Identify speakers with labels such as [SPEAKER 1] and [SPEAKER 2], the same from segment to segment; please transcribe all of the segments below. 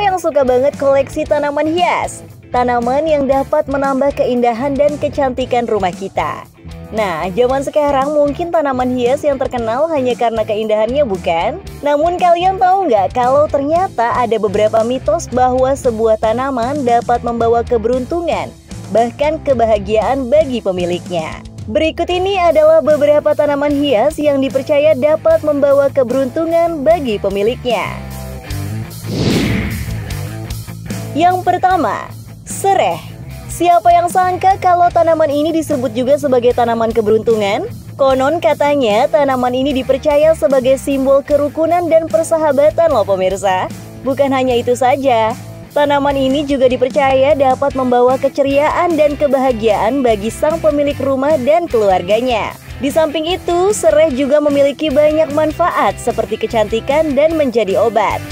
[SPEAKER 1] Siapa yang suka banget koleksi tanaman hias? Tanaman yang dapat menambah keindahan dan kecantikan rumah kita. Nah, zaman sekarang mungkin tanaman hias yang terkenal hanya karena keindahannya, bukan? Namun kalian tahu nggak kalau ternyata ada beberapa mitos bahwa sebuah tanaman dapat membawa keberuntungan, bahkan kebahagiaan bagi pemiliknya. Berikut ini adalah beberapa tanaman hias yang dipercaya dapat membawa keberuntungan bagi pemiliknya. Yang pertama, sereh. Siapa yang sangka kalau tanaman ini disebut juga sebagai tanaman keberuntungan? Konon katanya tanaman ini dipercaya sebagai simbol kerukunan dan persahabatan loh pemirsa. Bukan hanya itu saja, tanaman ini juga dipercaya dapat membawa keceriaan dan kebahagiaan bagi sang pemilik rumah dan keluarganya. Di samping itu, sereh juga memiliki banyak manfaat seperti kecantikan dan menjadi obat.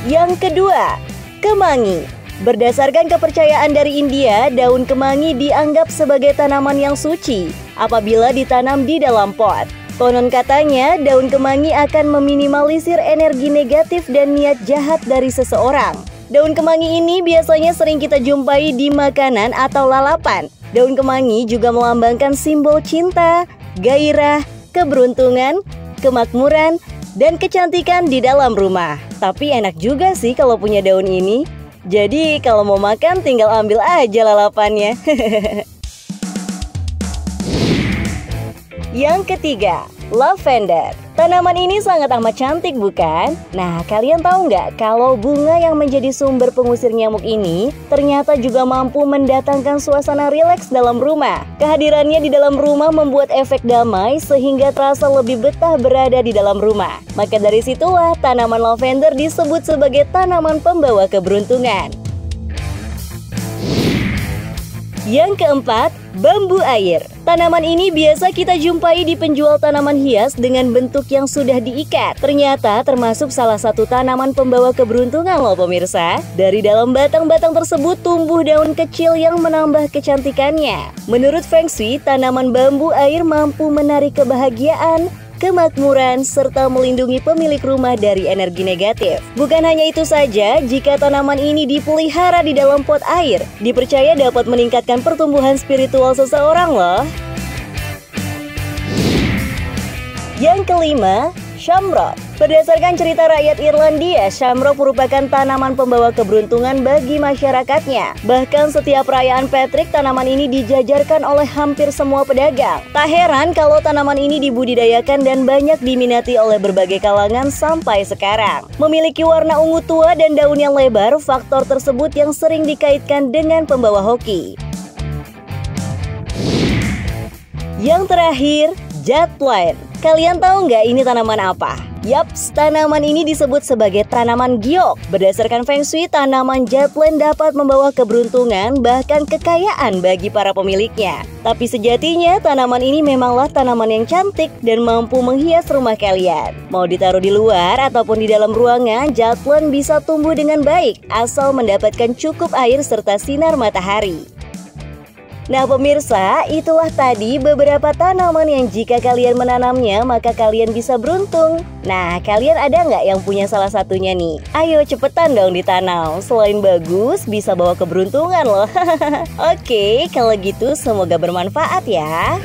[SPEAKER 1] Yang kedua, kemangi. Berdasarkan kepercayaan dari India, daun kemangi dianggap sebagai tanaman yang suci apabila ditanam di dalam pot. Konon katanya, daun kemangi akan meminimalisir energi negatif dan niat jahat dari seseorang. Daun kemangi ini biasanya sering kita jumpai di makanan atau lalapan. Daun kemangi juga melambangkan simbol cinta, gairah, keberuntungan, kemakmuran, dan kecantikan di dalam rumah. Tapi enak juga sih kalau punya daun ini. Jadi kalau mau makan tinggal ambil aja lalapannya. Yang ketiga, lavender. Tanaman ini sangat amat cantik, bukan? Nah, kalian tahu nggak kalau bunga yang menjadi sumber pengusir nyamuk ini ternyata juga mampu mendatangkan suasana rileks dalam rumah. Kehadirannya di dalam rumah membuat efek damai sehingga terasa lebih betah berada di dalam rumah. Maka dari situlah tanaman lavender disebut sebagai tanaman pembawa keberuntungan. Yang keempat, bambu air. Tanaman ini biasa kita jumpai di penjual tanaman hias dengan bentuk yang sudah diikat. Ternyata termasuk salah satu tanaman pembawa keberuntungan loh pemirsa. Dari dalam batang-batang tersebut tumbuh daun kecil yang menambah kecantikannya. Menurut Feng Shui, tanaman bambu air mampu menarik kebahagiaan, kemakmuran, serta melindungi pemilik rumah dari energi negatif. Bukan hanya itu saja, jika tanaman ini dipelihara di dalam pot air, dipercaya dapat meningkatkan pertumbuhan spiritual seseorang loh. Yang kelima, shamrock. Berdasarkan cerita rakyat Irlandia, shamrock merupakan tanaman pembawa keberuntungan bagi masyarakatnya. Bahkan setiap perayaan Patrick, tanaman ini dijajarkan oleh hampir semua pedagang. Tak heran kalau tanaman ini dibudidayakan dan banyak diminati oleh berbagai kalangan sampai sekarang. Memiliki warna ungu tua dan daun yang lebar, faktor tersebut yang sering dikaitkan dengan pembawa hoki. Yang terakhir, jet plant. Kalian tahu nggak ini tanaman apa? Yaps, tanaman ini disebut sebagai tanaman giok. Berdasarkan Feng Shui, tanaman jet plant dapat membawa keberuntungan bahkan kekayaan bagi para pemiliknya. Tapi sejatinya tanaman ini memanglah tanaman yang cantik dan mampu menghias rumah kalian. Mau ditaruh di luar ataupun di dalam ruangan, jet plant bisa tumbuh dengan baik asal mendapatkan cukup air serta sinar matahari. Nah pemirsa, itulah tadi beberapa tanaman yang jika kalian menanamnya maka kalian bisa beruntung. Nah, kalian ada nggak yang punya salah satunya nih? Ayo cepetan dong ditanam. Selain bagus, bisa bawa keberuntungan loh. Oke, kalau gitu semoga bermanfaat ya.